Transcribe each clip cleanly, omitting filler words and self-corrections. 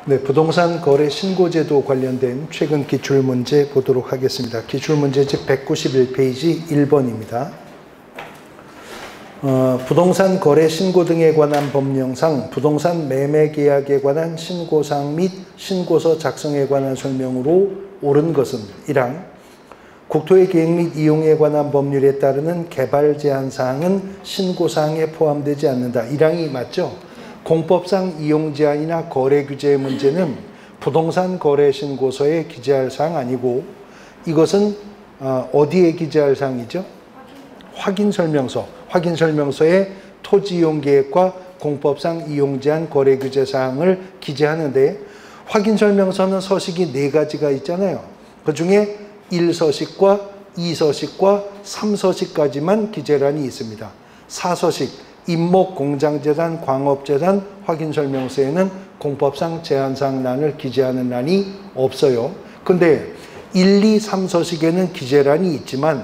네, 부동산 거래 신고제도 관련된 최근 기출문제 보도록 하겠습니다. 기출문제집 191페이지 1번입니다. 부동산 거래 신고 등에 관한 법령상 부동산 매매 계약에 관한 신고사항 및 신고서 작성에 관한 설명으로 옳은 것은 1항 국토의 계획 및 이용에 관한 법률에 따르는 개발 제한 사항은 신고사항에 포함되지 않는다. 1항이 맞죠? 공법상 이용 제한이나 거래 규제의 문제는 부동산 거래 신고서에 기재할 사항 아니고 이것은 어디에 기재할 사항이죠? 확인 설명서. 확인 설명서에 토지 이용 계획과 공법상 이용 제한 거래 규제 사항을 기재하는데 확인 설명서는 서식이 4가지가 있잖아요. 그 중에 1서식과 2서식과 3서식까지만 기재란이 있습니다. 4서식 임목, 공장재단, 광업재단 확인설명서에는 공법상 제한사항란을 기재하는 란이 없어요. 근데 1, 2, 3서식에는 기재란이 있지만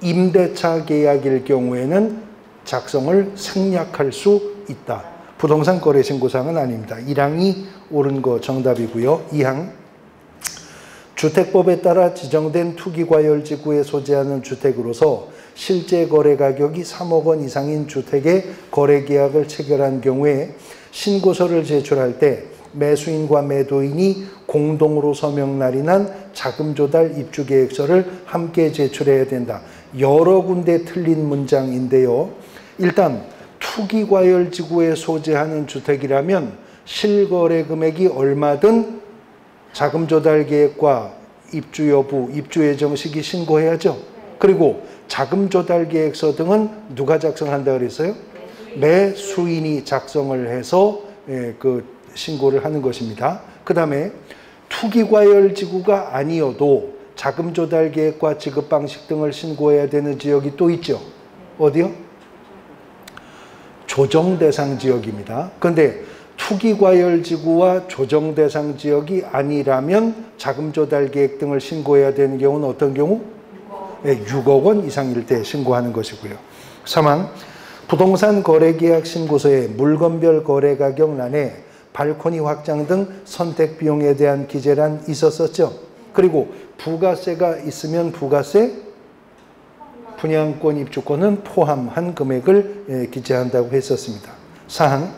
임대차 계약일 경우에는 작성을 생략할 수 있다. 부동산 거래 신고사항은 아닙니다. 1항이 옳은 거 정답이고요. 2항 주택법에 따라 지정된 투기과열지구에 소재하는 주택으로서 실제 거래 가격이 3억 원 이상인 주택의 거래 계약을 체결한 경우에 신고서를 제출할 때 매수인과 매도인이 공동으로 서명 날인한 자금 조달 입주 계획서를 함께 제출해야 된다. 여러 군데 틀린 문장인데요. 일단 투기과열지구에 소재하는 주택이라면 실거래 금액이 얼마든 자금 조달 계획과 입주 여부, 입주 예정 시기 신고해야죠. 그리고 자금 조달 계획서 등은 누가 작성한다 그랬어요? 매수인이 작성을 해서 그 신고를 하는 것입니다. 그 다음에 투기과열지구가 아니어도 자금 조달 계획과 지급 방식 등을 신고해야 되는 지역이 또 있죠. 어디요? 조정 대상 지역입니다. 그런데 투기과열지구와 조정 대상 지역이 아니라면 자금 조달 계획 등을 신고해야 되는 경우는 어떤 경우? 6억 원 이상일 때 신고하는 것이고요. 3항 부동산 거래계약 신고서에 물건별 거래가격란에 발코니 확장 등 선택 비용에 대한 기재란 있었었죠. 그리고 부가세가 있으면 부가세, 분양권 입주권은 포함한 금액을 기재한다고 했었습니다. 4항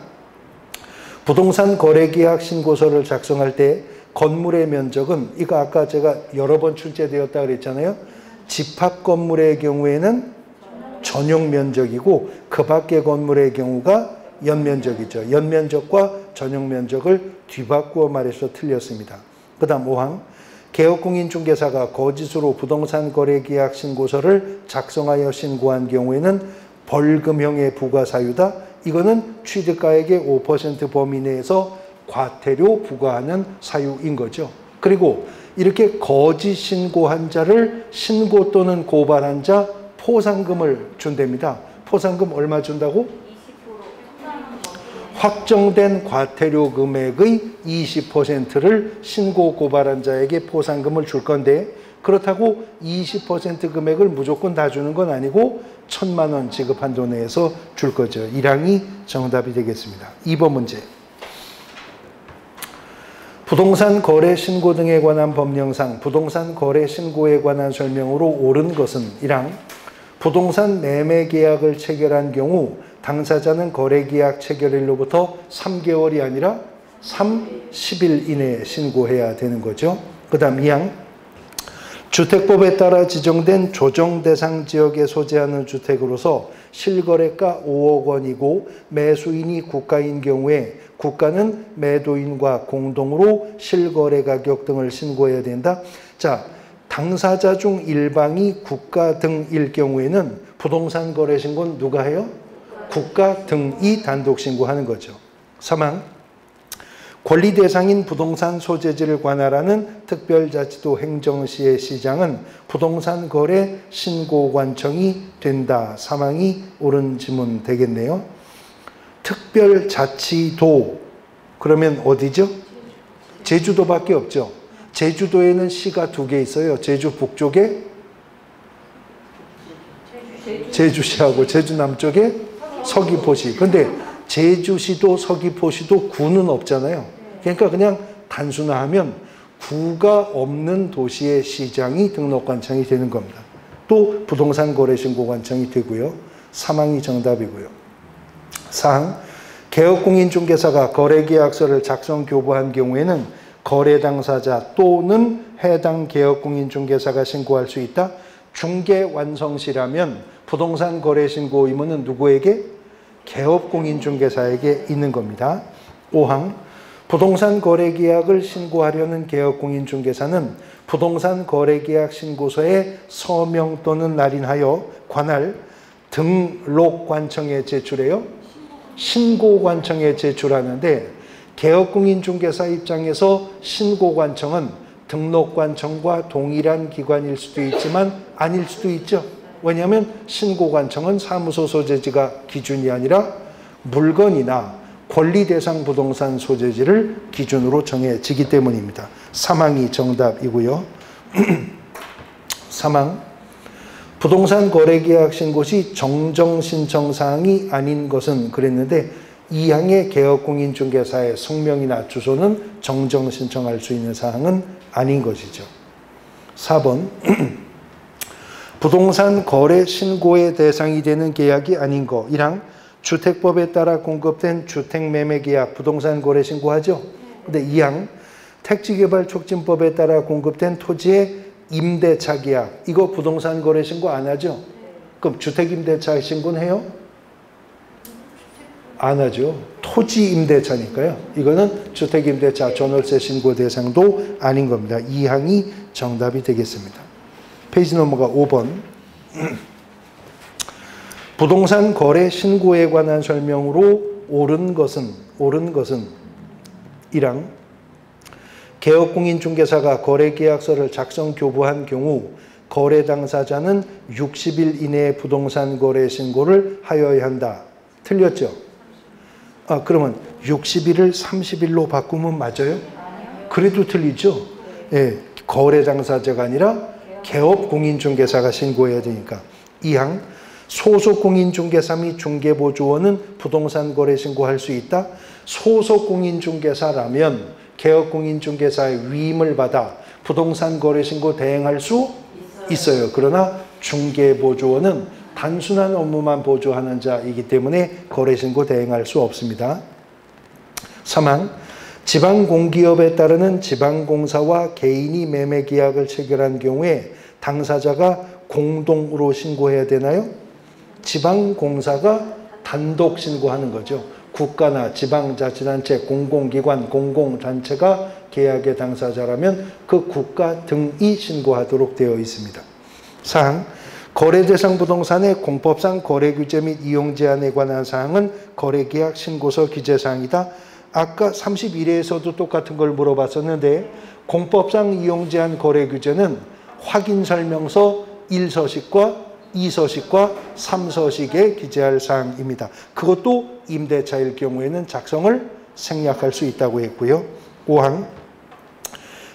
부동산 거래계약 신고서를 작성할 때 건물의 면적은 이거 아까 제가 여러 번 출제되었다 그랬잖아요. 집합 건물의 경우에는 전용 면적이고 그 밖의 건물의 경우가 연면적이죠. 연면적과 전용 면적을 뒤바꾸어 말해서 틀렸습니다. 그 다음 5항 개업공인중개사가 거짓으로 부동산 거래계약 신고서를 작성하여 신고한 경우에는 벌금형의 부과사유다. 이거는 취득가액의 5% 범위 내에서 과태료 부과하는 사유인 거죠. 그리고 이렇게 거짓 신고한 자를 신고 또는 고발한 자 포상금을 준답니다. 포상금 얼마 준다고? 20%. 확정된 과태료 금액의 20%를 신고 고발한 자에게 포상금을 줄 건데 그렇다고 20% 금액을 무조건 다 주는 건 아니고 1,000만 원 지급 한도 내에서 줄 거죠. 1항이 정답이 되겠습니다. 2번 문제. 부동산 거래 신고 등에 관한 법령상 부동산 거래 신고에 관한 설명으로 옳은 것은 1항 부동산 매매 계약을 체결한 경우 당사자는 거래 계약 체결일로부터 3개월이 아니라 30일 이내에 신고해야 되는 거죠. 그 다음 2항 주택법에 따라 지정된 조정 대상 지역에 소재하는 주택으로서 실거래가 5억 원이고 매수인이 국가인 경우에 국가는 매도인과 공동으로 실거래 가격 등을 신고해야 된다. 자, 당사자 중 일방이 국가 등일 경우에는 부동산 거래 신고는 누가 해요? 국가 등이 단독 신고하는 거죠. 3항 권리 대상인 부동산 소재지를 관할하는 특별자치도 행정시의 시장은 부동산 거래 신고관청이 된다. 3항이 옳은 지문 되겠네요. 특별자치도 그러면 어디죠? 제주도밖에 없죠. 제주도에는 시가 2개 있어요. 제주 북쪽에 제주시하고 제주 남쪽에 서귀포시. 근데 제주시도 서귀포시도 구는 없잖아요. 그러니까 그냥 단순화하면 구가 없는 도시의 시장이 등록관청이 되는 겁니다. 또 부동산 거래신고관청이 되고요. 사망이 정답이고요. 사항, 개업공인중개사가 거래계약서를 작성 교부한 경우에는 거래 당사자 또는 해당 개업공인중개사가 신고할 수 있다. 중개 완성시라면 부동산 거래신고 의무는 누구에게? 개업공인중개사에게 있는 겁니다. 5항, 부동산 거래계약을 신고하려는 개업공인중개사는 부동산 거래계약 신고서에 서명 또는 날인하여 관할 등록관청에 제출해요. 신고관청에 제출하는데 개업공인중개사 입장에서 신고관청은 등록관청과 동일한 기관일 수도 있지만 아닐 수도 있죠. 왜냐하면 신고관청은 사무소 소재지가 기준이 아니라 물건이나 권리대상 부동산 소재지를 기준으로 정해지기 때문입니다. 사망이 정답이고요. 사망, 부동산 거래계약 신고 시 정정신청사항이 아닌 것은 그랬는데 2항의 개업공인중개사의 성명이나 주소는 정정신청할 수 있는 사항은 아닌 것이죠. 4번, 부동산 거래 신고의 대상이 되는 계약이 아닌 거. 1항, 주택법에 따라 공급된 주택매매계약 부동산 거래 신고하죠. 근데 2항, 택지개발촉진법에 따라 공급된 토지의 임대차 계약, 이거 부동산 거래 신고 안 하죠? 그럼 주택임대차 신고는 해요? 안 하죠. 토지 임대차니까요. 이거는 주택임대차 전월세 신고 대상도 아닌 겁니다. 2항이 정답이 되겠습니다. 페이지 넘어가 5번. 부동산 거래 신고에 관한 설명으로 옳은 것은 1항, 개업공인중개사가 거래계약서를 작성 교부한 경우 거래 당사자는 60일 이내에 부동산 거래 신고를 하여야 한다. 틀렸죠? 그러면 60일을 30일로 바꾸면 맞아요? 그래도 틀리죠? 예, 거래 당사자가 아니라 개업공인중개사가 신고해야 되니까. 2항, 소속공인중개사 및 중개보조원은 부동산 거래 신고할 수 있다. 소속공인중개사라면 개업공인중개사의 위임을 받아 부동산 거래 신고 대행할 수 있어요. 그러나 중개보조원은 단순한 업무만 보조하는 자이기 때문에 거래신고 대행할 수 없습니다. 3항, 지방공기업에 따르는 지방공사와 개인이 매매계약을 체결한 경우에 당사자가 공동으로 신고해야 되나요? 지방공사가 단독 신고하는 거죠. 국가나 지방자치단체, 공공기관, 공공단체가 계약의 당사자라면 그 국가 등이 신고하도록 되어 있습니다. 4항, 거래대상 부동산의 공법상 거래규제 및 이용제한에 관한 사항은 거래계약 신고서 기재사항이다. 아까 31회에서도 똑같은 걸 물어봤었는데 공법상 이용제한 거래규제는 확인설명서 1서식과 2서식과 3서식에 기재할 사항입니다. 그것도 임대차일 경우에는 작성을 생략할 수 있다고 했고요. 5항,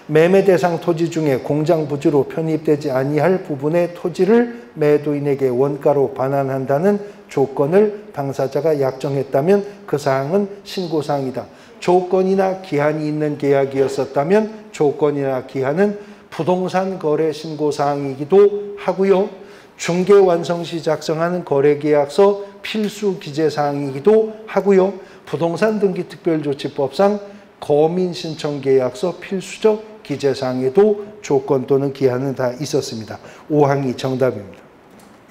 매매 대상 토지 중에 공장 부지로 편입되지 아니할 부분의 토지를 매도인에게 원가로 반환한다는 조건을 당사자가 약정했다면 그 사항은 신고사항이다. 조건이나 기한이 있는 계약이었었다면 조건이나 기한은 부동산 거래 신고사항이기도 하고요. 중개 완성 시 작성하는 거래계약서 필수 기재사항이기도 하고요. 부동산 등기특별조치법상 거민신청계약서 필수적 기재사항에도 조건 또는 기한은 다 있었습니다. 5항이 정답입니다.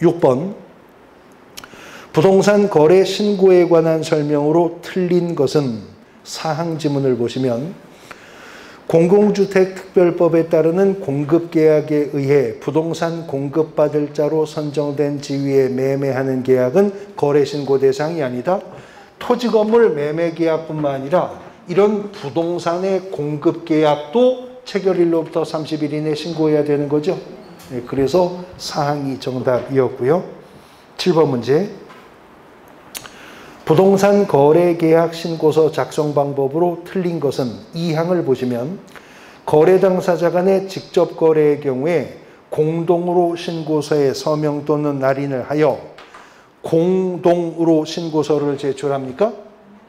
6번, 부동산 거래 신고에 관한 설명으로 틀린 것은 4항 지문을 보시면 공공주택특별법에 따르는 공급계약에 의해 부동산 공급받을 자로 선정된 지위에 매매하는 계약은 거래신고 대상이 아니다. 토지건물 매매계약뿐만 아니라 이런 부동산의 공급계약도 체결일로부터 30일 이내 신고해야 되는 거죠. 네, 그래서 4항이 정답이었고요. 7번 문제. 부동산 거래계약 신고서 작성 방법으로 틀린 것은 2항을 보시면 거래 당사자 간의 직접 거래의 경우에 공동으로 신고서에 서명 또는 날인을 하여 공동으로 신고서를 제출합니까?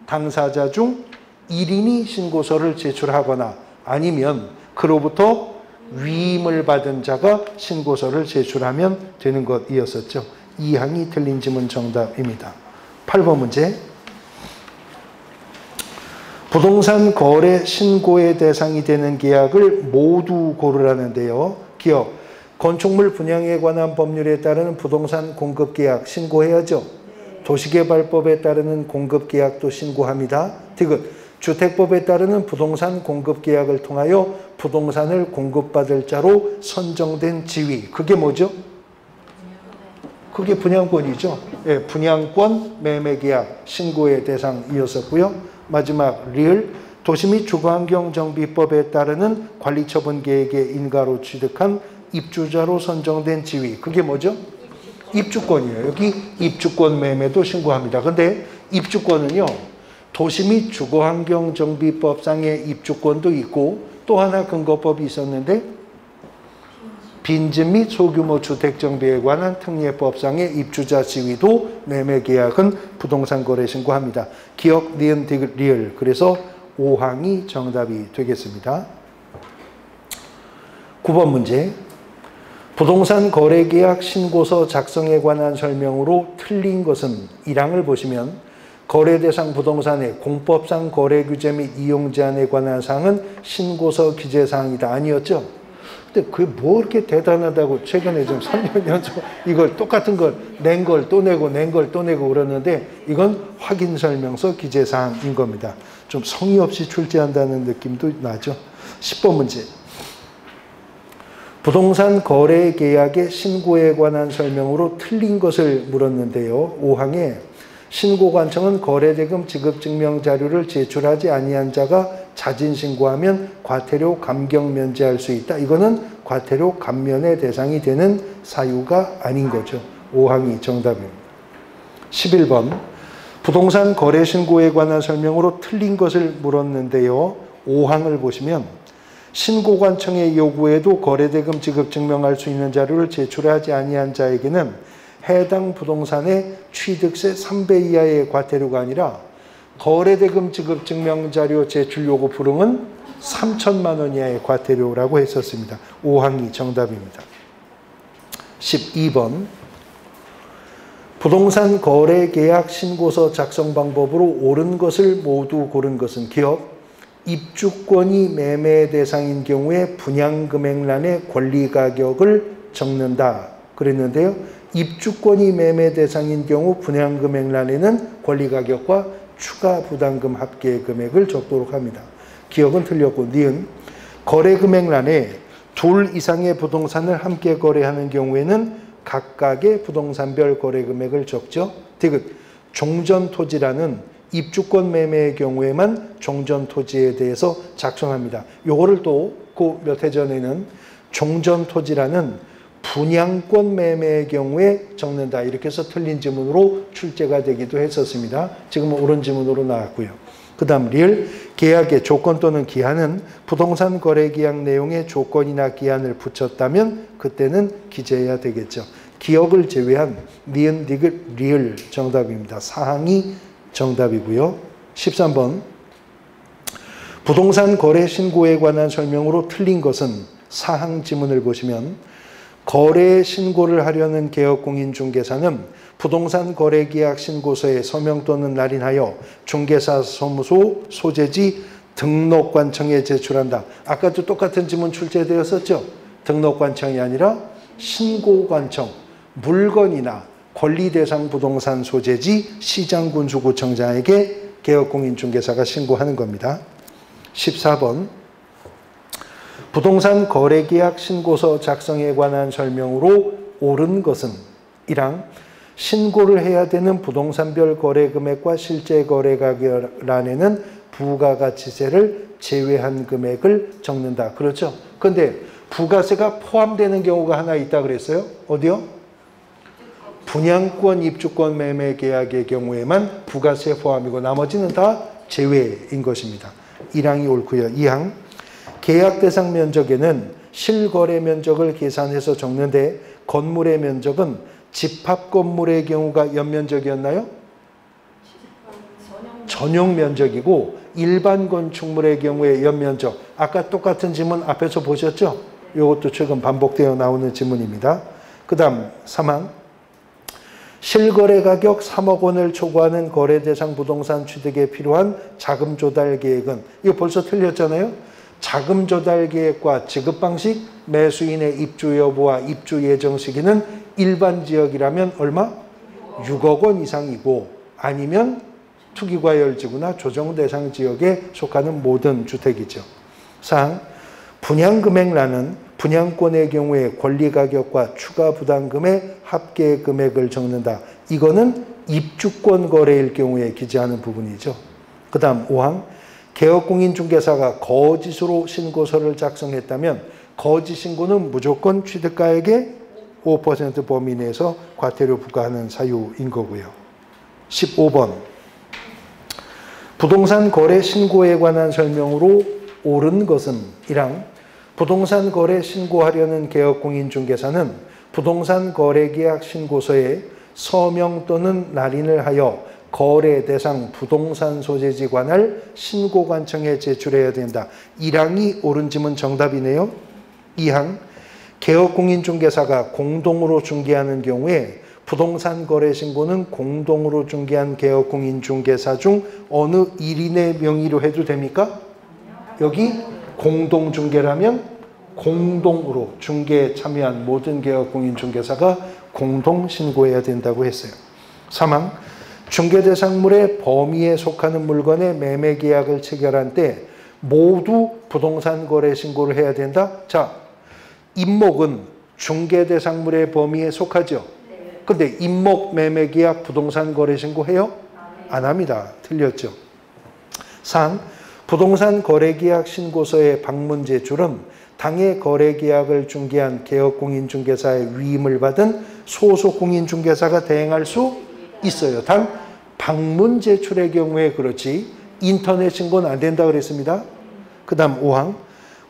당사자 중 1인이 신고서를 제출하거나 아니면 그로부터 위임을 받은 자가 신고서를 제출하면 되는 것이었었죠. 2항이 틀린 지문 정답입니다. 8번 문제. 부동산 거래 신고의 대상이 되는 계약을 모두 고르라는데요. 기억, 건축물 분양에 관한 법률에 따르는 부동산 공급계약 신고해야죠. 도시개발법에 따르는 공급계약도 신고합니다. 디귿, 주택법에 따르는 부동산 공급계약을 통하여 부동산을 공급받을 자로 선정된 지위. 그게 뭐죠? 그게 분양권이죠. 예, 분양권 매매계약 신고의 대상이었었고요. 마지막 리을, 도시 및 주거환경정비법에 따르는 관리처분계획의 인가로 취득한 입주자로 선정된 지위. 그게 뭐죠? 입주권이에요. 여기 입주권 매매도 신고합니다. 근데 입주권은요, 도시 및 주거환경정비법상의 입주권도 있고 또 하나 근거법이 있었는데 빈집 및 소규모 주택정비에 관한 특례법상의 입주자 지위도 매매계약은 부동산 거래 신고합니다. 기억, 니은, 디귿, 리을. 그래서 5항이 정답이 되겠습니다. 9번 문제. 부동산 거래계약 신고서 작성에 관한 설명으로 틀린 것은 1항을 보시면 거래대상 부동산의 공법상 거래규제 및 이용제한에 관한 사항은 신고서 기재사항이다. 아니었죠? 근데 그게 뭐 이렇게 대단하다고 최근에 좀 3년 연속 이걸 똑같은 걸 낸 걸 또 내고 낸 걸 또 내고 그러는데 이건 확인설명서 기재사항인 겁니다. 좀 성의 없이 출제한다는 느낌도 나죠. 10번 문제. 부동산 거래 계약의 신고에 관한 설명으로 틀린 것을 물었는데요. 5항에 신고관청은 거래대금 지급증명 자료를 제출하지 아니한 자가 자진신고하면 과태료 감경 면제할 수 있다. 이거는 과태료 감면의 대상이 되는 사유가 아닌 거죠. 5항이 정답입니다. 11번. 부동산 거래 신고에 관한 설명으로 틀린 것을 물었는데요. 5항을 보시면 신고관청의 요구에도 거래대금 지급 증명할 수 있는 자료를 제출하지 아니한 자에게는 해당 부동산의 취득세 3배 이하의 과태료가 아니라 거래대금 지급 증명자료 제출 요구 불응은 3천만 원 이하의 과태료라고 했었습니다. 5항이 정답입니다. 12번. 부동산 거래계약 신고서 작성 방법으로 옳은 것을 모두 고른 것은 기업, 입주권이 매매 대상인 경우에 분양금액란에 권리가격을 적는다 그랬는데요. 입주권이 매매 대상인 경우 분양금액란에는 권리가격과 추가 부담금 합계 금액을 적도록 합니다. 기억은 틀렸고 니은, 거래금액란에 둘 이상의 부동산을 함께 거래하는 경우에는 각각의 부동산별 거래금액을 적죠. 디귿, 종전토지라는 입주권 매매의 경우에만 종전토지에 대해서 작성합니다. 요거를 또 그 몇 해 전에는 종전토지라는 분양권 매매의 경우에 적는다. 이렇게 해서 틀린 지문으로 출제가 되기도 했었습니다. 지금은 옳은 지문으로 나왔고요. 그 다음 리을, 계약의 조건 또는 기한은 부동산 거래 계약 내용에 조건이나 기한을 붙였다면 그때는 기재해야 되겠죠. 기억을 제외한 니은, 디귿, 리을 정답입니다. 4항이 정답이고요. 13번. 부동산 거래 신고에 관한 설명으로 틀린 것은 4항 지문을 보시면 거래 신고를 하려는 개업공인중개사는 부동산 거래계약 신고서에 서명 또는 날인하여 중개사 사무소 소재지 등록관청에 제출한다. 아까도 똑같은 지문 출제되었었죠. 등록관청이 아니라 신고관청, 물건이나 권리대상 부동산 소재지 시장군수구청장에게 개업공인중개사가 신고하는 겁니다. 14번. 부동산 거래계약 신고서 작성에 관한 설명으로 옳은 것은 1항, 신고를 해야 되는 부동산별 거래금액과 실제 거래가격란에는 부가가치세를 제외한 금액을 적는다. 그렇죠? 근데 부가세가 포함되는 경우가 하나 있다 그랬어요. 어디요? 분양권, 입주권 매매 계약의 경우에만 부가세 포함이고 나머지는 다 제외인 것입니다. 1항이 옳고요. 2항. 계약 대상 면적에는 실거래 면적을 계산해서 적는데 건물의 면적은 집합 건물의 경우가 연면적이었나요? 전용 면적이고 일반 건축물의 경우에 연면적. 아까 똑같은 지문 앞에서 보셨죠? 이것도 최근 반복되어 나오는 지문입니다. 그 다음 3항. 실거래 가격 3억 원을 초과하는 거래 대상 부동산 취득에 필요한 자금 조달 계획은, 이거 벌써 틀렸잖아요. 자금 조달 계획과 지급 방식, 매수인의 입주 여부와 입주 예정 시기는 일반 지역이라면 얼마? 6억 원 이상이고, 아니면 투기과열지구나 조정 대상 지역에 속하는 모든 주택이죠. 4항. 분양금액란은 분양권의 경우에 권리가격과 추가 부담금의 합계 금액을 적는다. 이거는 입주권 거래일 경우에 기재하는 부분이죠. 그 다음 5항. 개업공인중개사가 거짓으로 신고서를 작성했다면 거짓 신고는 무조건 취득가액의 5% 범위 내에서 과태료 부과하는 사유인 거고요. 15번. 부동산 거래 신고에 관한 설명으로 옳은 것은 1항. 부동산 거래 신고하려는 개업공인중개사는 부동산 거래계약 신고서에 서명 또는 날인을 하여 거래 대상 부동산 소재지 관할 신고관청에 제출해야 된다. 1항이 옳은 지문 정답이네요. 2항. 개업공인중개사가 공동으로 중개하는 경우에 부동산 거래 신고는 공동으로 중개한 개업공인중개사 중 어느 1인의 명의로 해도 됩니까? 여기 공동중개라면 공동으로 중개에 참여한 모든 개업공인중개사가 공동 신고해야 된다고 했어요. 3항. 중개대상물의 범위에 속하는 물건의 매매계약을 체결한 때 모두 부동산 거래 신고를 해야 된다. 자, 임목은 중개대상물의 범위에 속하죠. 근데 임목 매매계약 부동산 거래 신고해요? 안 합니다. 틀렸죠. 4항. 부동산 거래계약 신고서의 방문 제출은 당해 거래계약을 중개한 개업공인중개사의 위임을 받은 소속 공인중개사가 대행할 수 있어요. 단 방문 제출의 경우에 그렇지 인터넷 신고는 안 된다 그랬습니다. 그 다음 5항.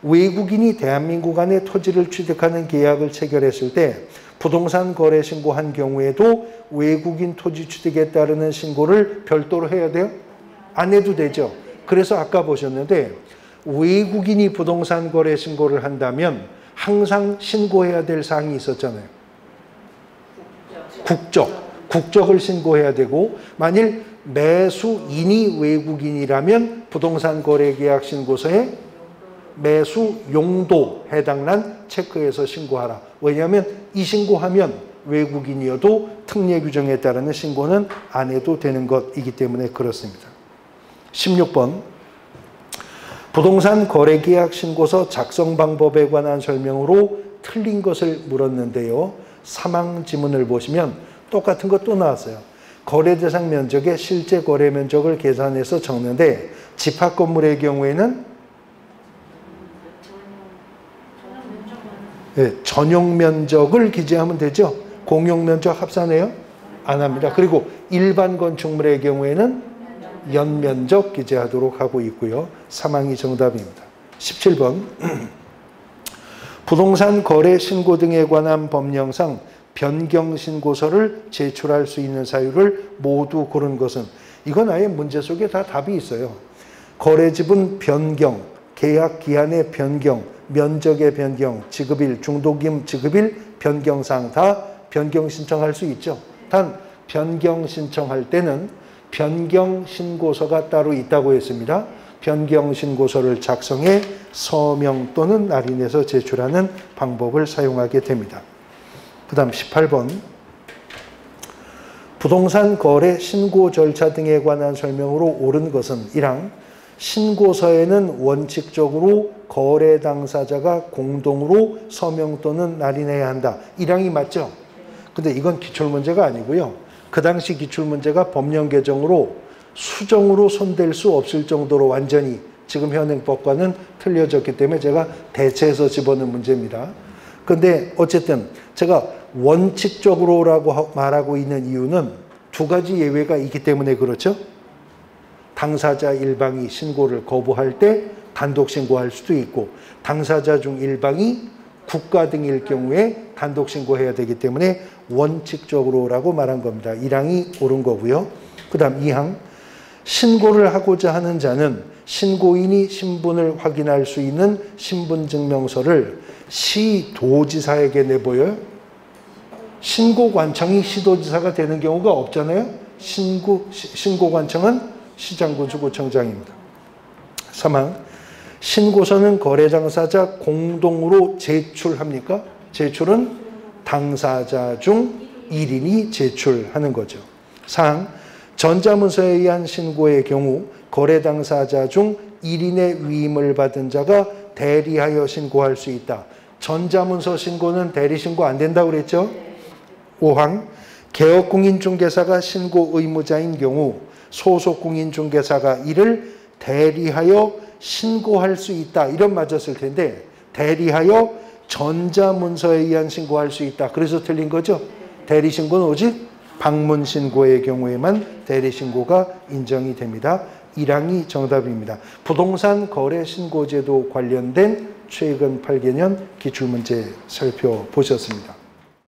외국인이 대한민국 안에 토지를 취득하는 계약을 체결했을 때 부동산 거래 신고한 경우에도 외국인 토지 취득에 따르는 신고를 별도로 해야 돼요? 안 해도 되죠. 그래서 아까 보셨는데 외국인이 부동산 거래 신고를 한다면 항상 신고해야 될 사항이 있었잖아요. 국적을 신고해야 되고, 만일 매수인이 외국인이라면 부동산 거래 계약 신고서에 매수 용도 해당란 체크해서 신고하라. 왜냐하면 이 신고하면 외국인이어도 특례 규정에 따르는 신고는 안 해도 되는 것이기 때문에 그렇습니다. 16번. 부동산 거래계약 신고서 작성 방법에 관한 설명으로 틀린 것을 물었는데요. 3항 지문을 보시면 똑같은 것 또 나왔어요. 거래 대상 면적의 실제 거래 면적을 계산해서 적는데 집합 건물의 경우에는 전용 면적을 기재하면 되죠. 공용 면적 합산해요? 안 합니다. 그리고 일반 건축물의 경우에는 연면적 기재하도록 하고 있고요. 3항이 정답입니다. 17번. 부동산 거래 신고 등에 관한 법령상 변경 신고서를 제출할 수 있는 사유를 모두 고른 것은, 이건 아예 문제 속에 다 답이 있어요. 거래지분 변경, 계약 기한의 변경, 면적의 변경, 지급일, 중도금 지급일 변경사항 다 변경 신청할 수 있죠. 단 변경 신청할 때는 변경 신고서가 따로 있다고 했습니다. 변경 신고서를 작성해 서명 또는 날인해서 제출하는 방법을 사용하게 됩니다. 그 다음 18번. 부동산 거래 신고 절차 등에 관한 설명으로 옳은 것은 1항. 신고서에는 원칙적으로 거래 당사자가 공동으로 서명 또는 날인해야 한다. 1항이 맞죠? 근데 이건 기출문제가 아니고요. 그 당시 기출문제가 법령 개정으로 수정으로 손댈 수 없을 정도로 완전히 지금 현행법과는 틀려졌기 때문에 제가 대체해서 집어넣은 문제입니다. 근데 어쨌든 제가 원칙적으로라고 말하고 있는 이유는 두 가지 예외가 있기 때문에 그렇죠. 당사자 일방이 신고를 거부할 때 단독 신고할 수도 있고, 당사자 중 일방이 국가 등일 경우에 단독 신고해야 되기 때문에 원칙적으로라고 말한 겁니다. 1항이 옳은 거고요. 그 다음 2항. 신고를 하고자 하는 자는 신고인이 신분을 확인할 수 있는 신분증명서를 시도지사에게 내보여요. 신고관청이 시도지사가 되는 경우가 없잖아요. 신고관청은 시장군수구청장입니다. 3항 신고서는 거래당사자 공동으로 제출합니까? 제출은 당사자 중 1인이 제출하는 거죠. 4항 전자문서에 의한 신고의 경우 거래당사자 중 1인의 위임을 받은 자가 대리하여 신고할 수 있다. 전자문서 신고는 대리신고 안 된다고 그랬죠? 5항 개업공인중개사가 신고 의무자인 경우 소속공인중개사가 이를 대리하여 신고할 수 있다. 이런 맞았을 텐데 대리하여 전자문서에 의한 신고할 수 있다. 그래서 틀린 거죠? 대리신고는 오직 방문신고의 경우에만 대리신고가 인정이 됩니다. 1항이 정답입니다. 부동산 거래신고제도 관련된 최근 8개년 기출문제 살펴보셨습니다.